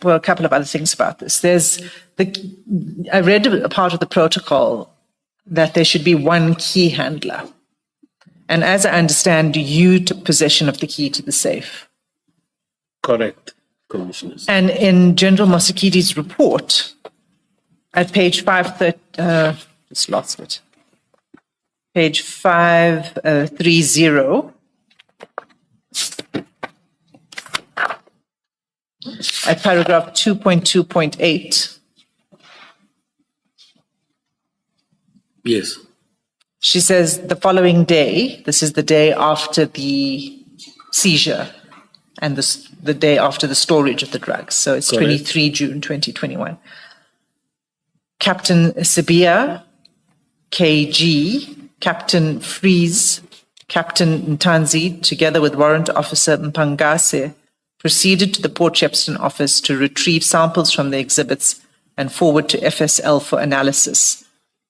well, a couple of other things about this. I read a part of the protocol that there should be one key handler. And as I understand, you took possession of the key to the safe. Correct, Commissioners. And in General Mosikidi's report, at page 530, just lost it. Page 530, at paragraph 2.2.8. Yes. She says the following day, this is the day after the seizure and the day after the storage of the drugs. So it's Correct. 23 June 2021. Captain Sibia, KG, Captain Freeze, Captain Ntanzi, together with Warrant Officer Mpangase, proceeded to the Port Shepstone office to retrieve samples from the exhibits and forward to FSL for analysis.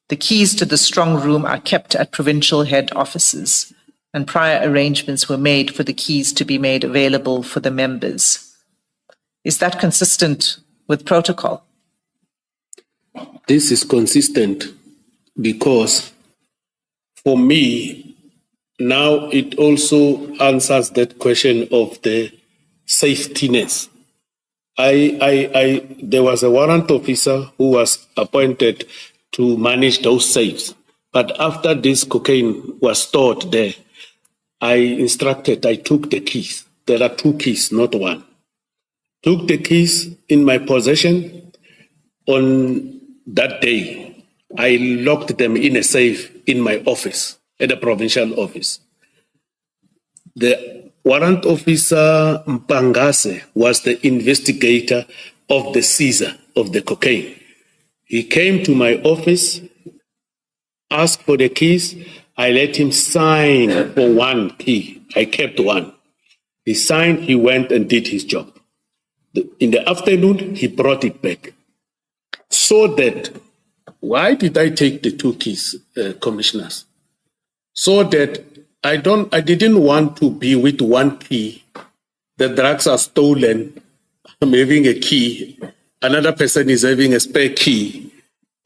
The keys to the strong room are kept at provincial head offices, and prior arrangements were made for the keys to be made available for the members. Is that consistent with protocol? This is consistent because for me, now it also answers that question of the safetiness. There was a warrant officer who was appointed to manage those safes. But after this cocaine was stored there, I took the keys. There are 2 keys, not 1. Took the keys in my possession. On that day, I locked them in a safe in my office, at the provincial office. The warrant officer Mpangase was the investigator of the seizure of the cocaine. He came to my office, asked for the keys. I let him sign for 1 key. I kept 1. He signed, he went and did his job. In the afternoon, he brought it back. So that, why did I take the 2 keys, Commissioners? So that I didn't want to be with 1 key. The drugs are stolen. I'm having a key. Another person is having a spare key.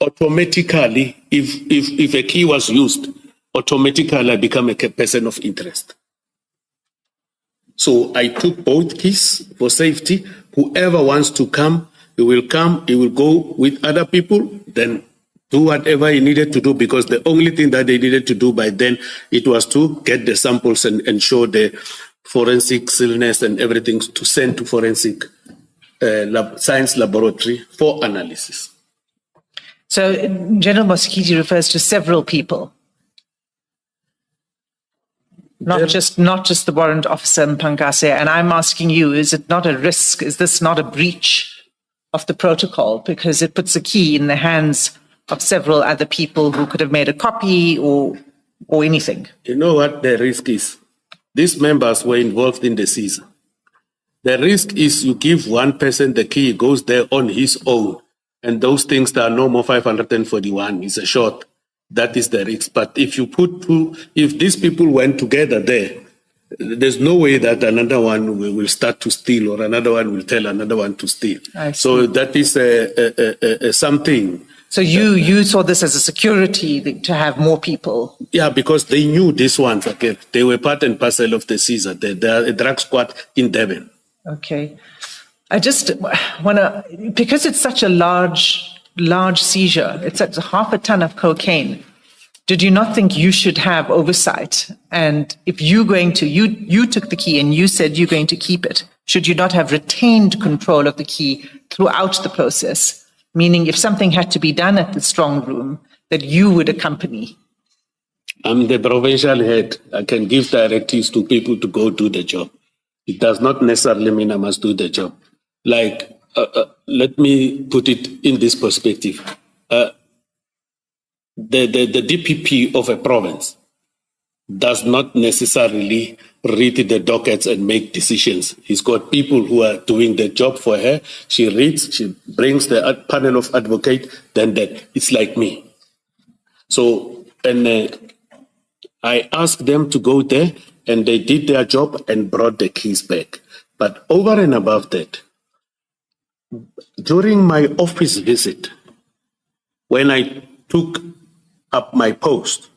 Automatically, if a key was used, automatically I become a person of interest. So I took both keys for safety. Whoever wants to come, he will come, he will go with other people, then do whatever he needed to do, because the only thing that they needed to do by then, it was to get the samples and show the forensic illness and everything to send to forensic science laboratory for analysis. So General Mosikiti refers to several people, not just the warrant officer Mpangase. And I'm asking you, is it not a risk? Is this not a breach of the protocol? Because it puts a key in the hands of several other people who could have made a copy or anything. You know what the risk is? These members were involved in the seizure. The risk is you give one person the key, goes there on his own, and those things that are no more 541 is a short. That is the risk. But if you put 2, if these people went together there, there's no way that another one will start to steal or another one will tell another one to steal. So that is something. So you saw this as a security to have more people? Yeah, because they knew these ones, okay, they were part and parcel of the seizure. They are a drug squad in Devon. Okay. I just want to, because it's such a large seizure, it's at 0.5 ton of cocaine, did you not think you should have oversight? And if you took the key and you said you're going to keep it, should you not have retained control of the key throughout the process? Meaning if something had to be done at the strong room, that you would accompany? I'm the provincial head. I can give directives to people to go do the job. It does not necessarily mean I must do the job. Like, let me put it in this perspective. The DPP of a province does not necessarily read the dockets and make decisions. He's got people who are doing the job for her. She reads, she brings the panel of advocate, then that. It's like me. So, and I asked them to go there, and they did their job and brought the keys back. But over and above that, During my office visit, when I took up my post,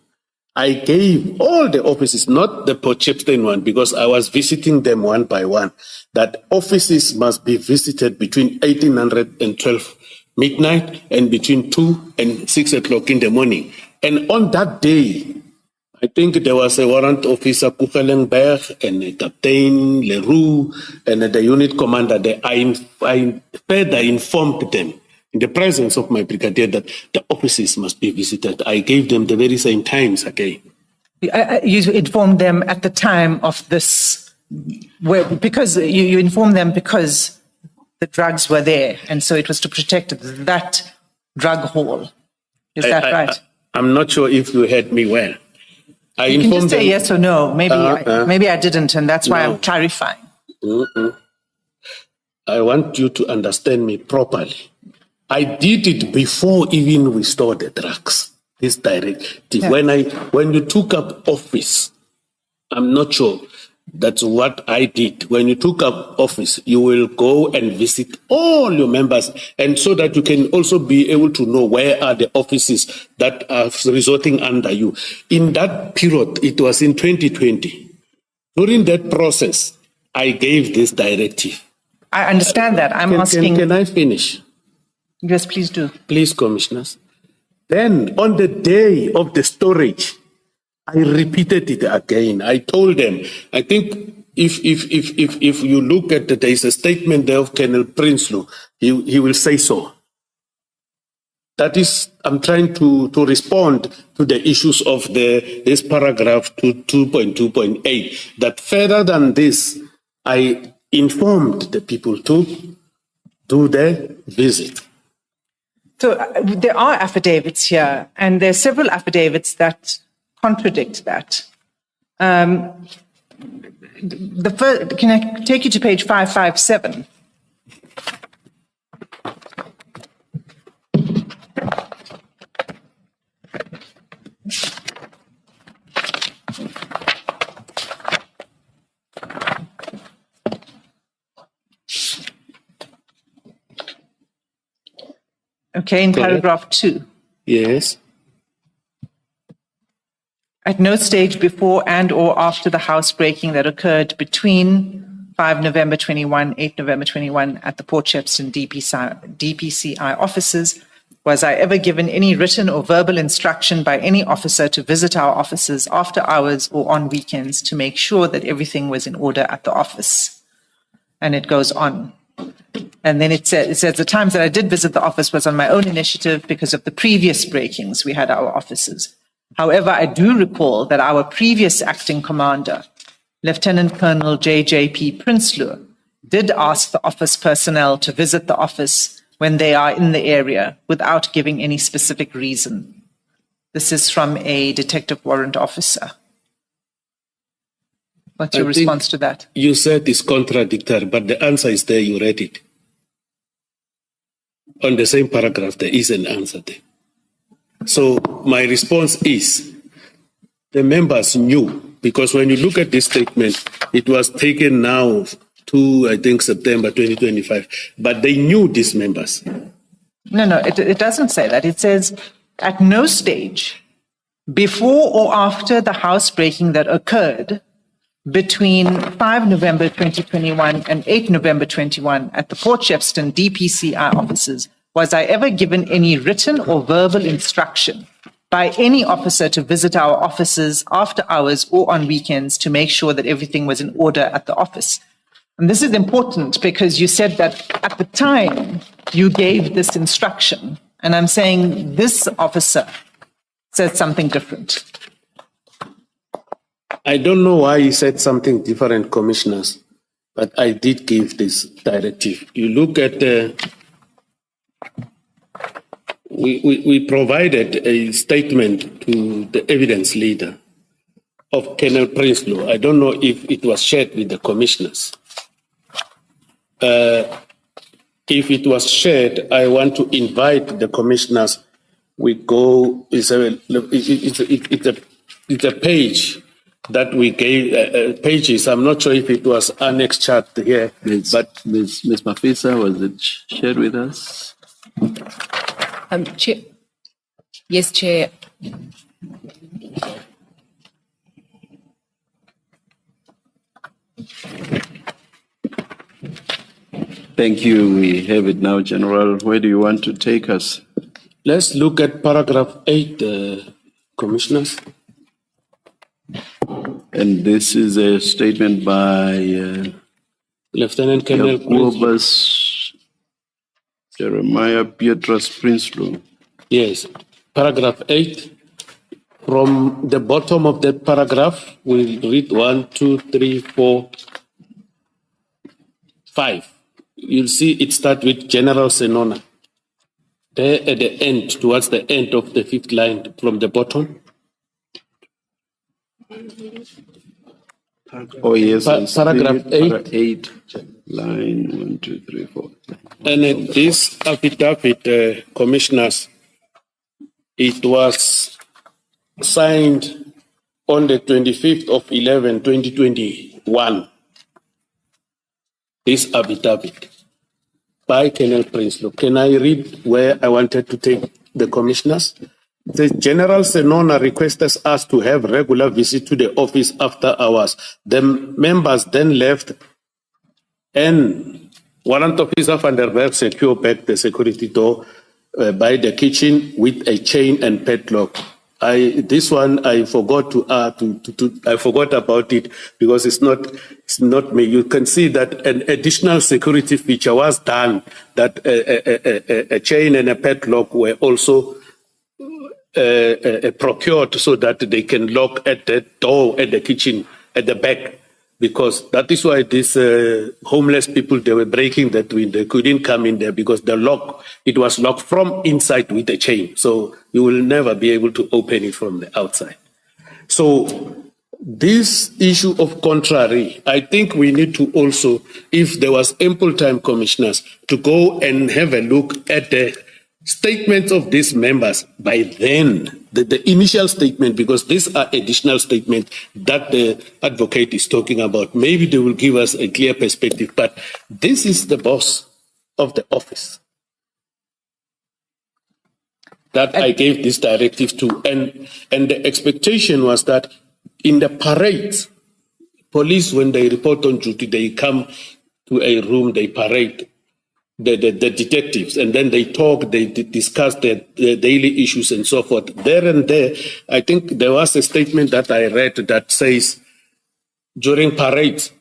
I gave all the offices, not the Port Shepstone one, because I was visiting them one by one, that offices must be visited between 1812 midnight and between 2 and 6 o'clock in the morning. And on that day, I think there was a warrant officer, Kuchelenberg, and a Captain Leroux, and the unit commander. I further informed them in the presence of my brigadier that the offices must be visited. I gave them the very same times again. You informed them at the time of this, because you informed them because the drugs were there, and so it was to protect that drug haul. Is that right? I'm not sure if you heard me well. You can just say yes or no. Maybe I didn't, and that's why I'm clarifying. I want you to understand me properly. I did it before even we stored the drugs. This directive. Yeah. When you took up office, I'm not sure that's what I did. When you took up office, you will go and visit all your members, and so that you can also be able to know where are the offices that are resorting under you. In that period, it was in 2020. During that process, I gave this directive. I understand that. I'm asking. Can I finish? Yes, please do. Please, commissioners. Then, on the day of the storage, I repeated it again. I told them, I think if you look at there is a statement there of Colonel Provincial, he will say so. That is, I'm trying to respond to the issues of this paragraph 2.2.8, that further than this, I informed the people to do their visit. So there are affidavits here, and there are several affidavits that contradict that. The first, can I take you to page 557? Okay, in paragraph 2. Yes. At no stage before and or after the housebreaking that occurred between 5 November 21, 8 November 21 at the Port Shepstone DPCI offices was I ever given any written or verbal instruction by any officer to visit our offices after hours or on weekends to make sure that everything was in order at the office. And it goes on. And then it says the times that I did visit the office was on my own initiative because of the previous breakings we had our offices. However, I do recall that our previous acting commander, Lieutenant Colonel J.J.P. Prinsloo, did ask the office personnel to visit the office when they are in the area without giving any specific reason. This is from a detective warrant officer. What's your response to that? You said it's contradictory, but the answer is there, you read it. On the same paragraph, there is an answer there. So my response is, the members knew, because when you look at this statement, it was taken now to, I think, September 2025, but they knew these members. No, it doesn't say that. It says, at no stage, before or after the housebreaking that occurred between 5 November 2021 and 8 November 21 at the Port Shepstone DPCI offices, was I ever given any written or verbal instruction by any officer to visit our offices after hours or on weekends to make sure that everything was in order at the office. And this is important because you said that at the time you gave this instruction. And I'm saying this officer said something different. I don't know why he said something different, commissioners, but I did give this directive. You look at we provided a statement to the evidence leader of Colonel Prinsloo. I don't know if it was shared with the commissioners. If it was shared, I want to invite the commissioners. We go, it's a page that we gave pages. I'm not sure if it was annex chart here, but Ms. Mafisa, was it shared with us? Chair. Yes, Chair. Thank you. We have it now, General. Where do you want to take us? let's look at paragraph 8, commissioners. And this is a statement by Lieutenant Colonel Jacobus Jeremiah Pietras Prinsloo. Yes, paragraph 8. From the bottom of that paragraph, we'll read 1, 2, 3, 4, 5. You'll see it starts with General Senona. There at the end, towards the end of the 5th line from the bottom. Oh, yes. Paragraph 8, line 1, 2, 3, 4. And this affidavit, commissioners, it was signed on the 25th of 11, 2021. This affidavit by Colonel Prinsloo. Can I read where I wanted to take the commissioners? It says, General Senona requested us to have regular visit to the office after hours. The members then left and warrant officer van der Berg secured back the security door by the kitchen with a chain and padlock. This one I forgot to I forgot about it because it's not me. You can see that an additional security feature was done, that a chain and a padlock were also procured so that they can lock at the door at the kitchen at the back, because that is why these homeless people, they were breaking that window. They couldn't come in there because it was locked from inside with a chain. So you will never be able to open it from the outside. So this issue of contrary, I think we need to also, if there was ample time, commissioners, to go and have a look at the statements of these members by then, the initial statement, because these are additional statements that the advocate is talking about. Maybe they will give us a clear perspective, but this is the boss of the office that I gave this directive to. And the expectation was that in the parades, police, when they report on duty, they come to a room, they parade the detectives, and then they talk, they discuss their daily issues and so forth. There and there, I think there was a statement that I read that says, during parades,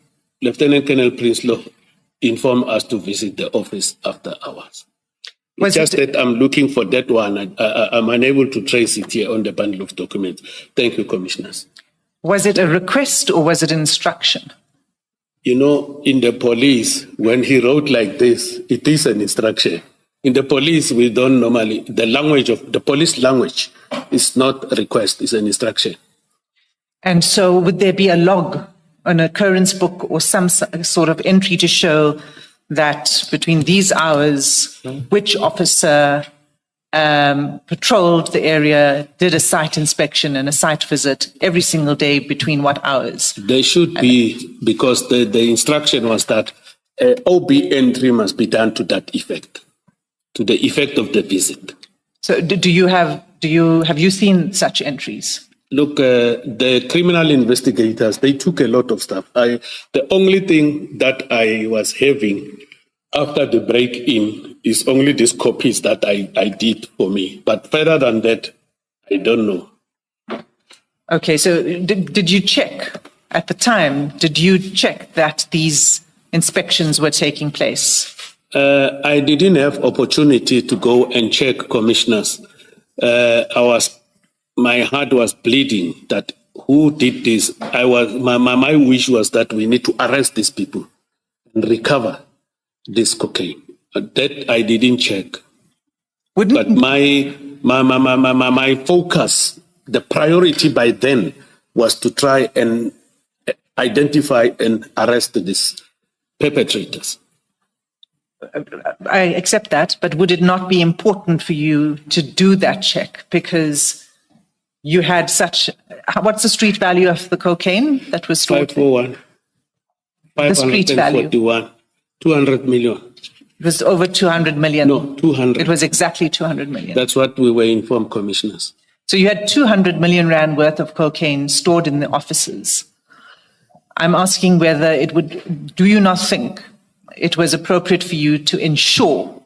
Lieutenant Colonel Prinsloo informed us to visit the office after hours. It's just that I'm looking for that one. I'm unable to trace it here on the bundle of documents. Thank you, commissioners. Was it a request or was it instruction? You know, in the police, when he wrote like this, it is an instruction. In the police, we don't normally, the language of the police language is not a request, it's an instruction. And so would there be a log, an occurrence book or some sort of entry to show that between these hours, which officer patrolled the area, did a site inspection and a site visit every single day between what hours? There should be, because the instruction was that OB entry must be done to that effect, to the effect of the visit. So have you seen such entries? Look, the criminal investigators, they took a lot of stuff. The only thing that I was having after the break-in is only these copies that I did for me. But further than that, I don't know. Okay, so did you check at the time? Did you check that these inspections were taking place? I didn't have opportunity to go and check, commissioners. My heart was bleeding that who did this. My wish was that we need to arrest these people and recover this cocaine. That I didn't check. But my focus, the priority by then was to try and identify and arrest these perpetrators. I accept that, but would it not be important for you to do that check? Because You had such, what's the street value of the cocaine that was stored? 541. The street value. 541. 200 million. It was over 200 million. No, 200. It was exactly 200 million. That's what we were informed, commissioners. So you had 200 million rand worth of cocaine stored in the offices. I'm asking whether do you not think it was appropriate for you to ensure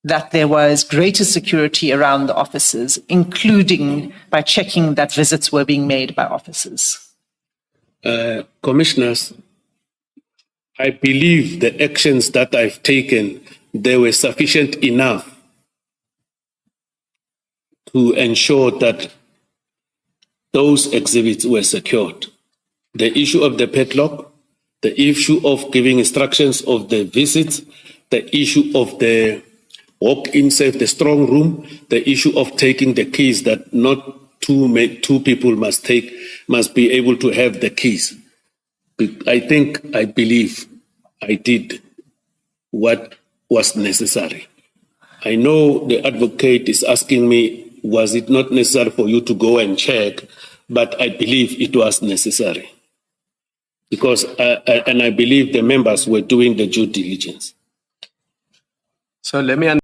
that there was greater security around the offices, including by checking that visits were being made by officers? Commissioners, I believe the actions that I've taken, they were sufficient enough to ensure that those exhibits were secured. The issue of the padlock, the issue of giving instructions of the visits, the issue of the walk-in safe, the strong room, the issue of taking the keys, that not two people must be able to have the keys. I believe I did what was necessary. I know the advocate is asking me, was it not necessary for you to go and check? But I believe it was necessary. Because, and I believe the members were doing the due diligence. So let me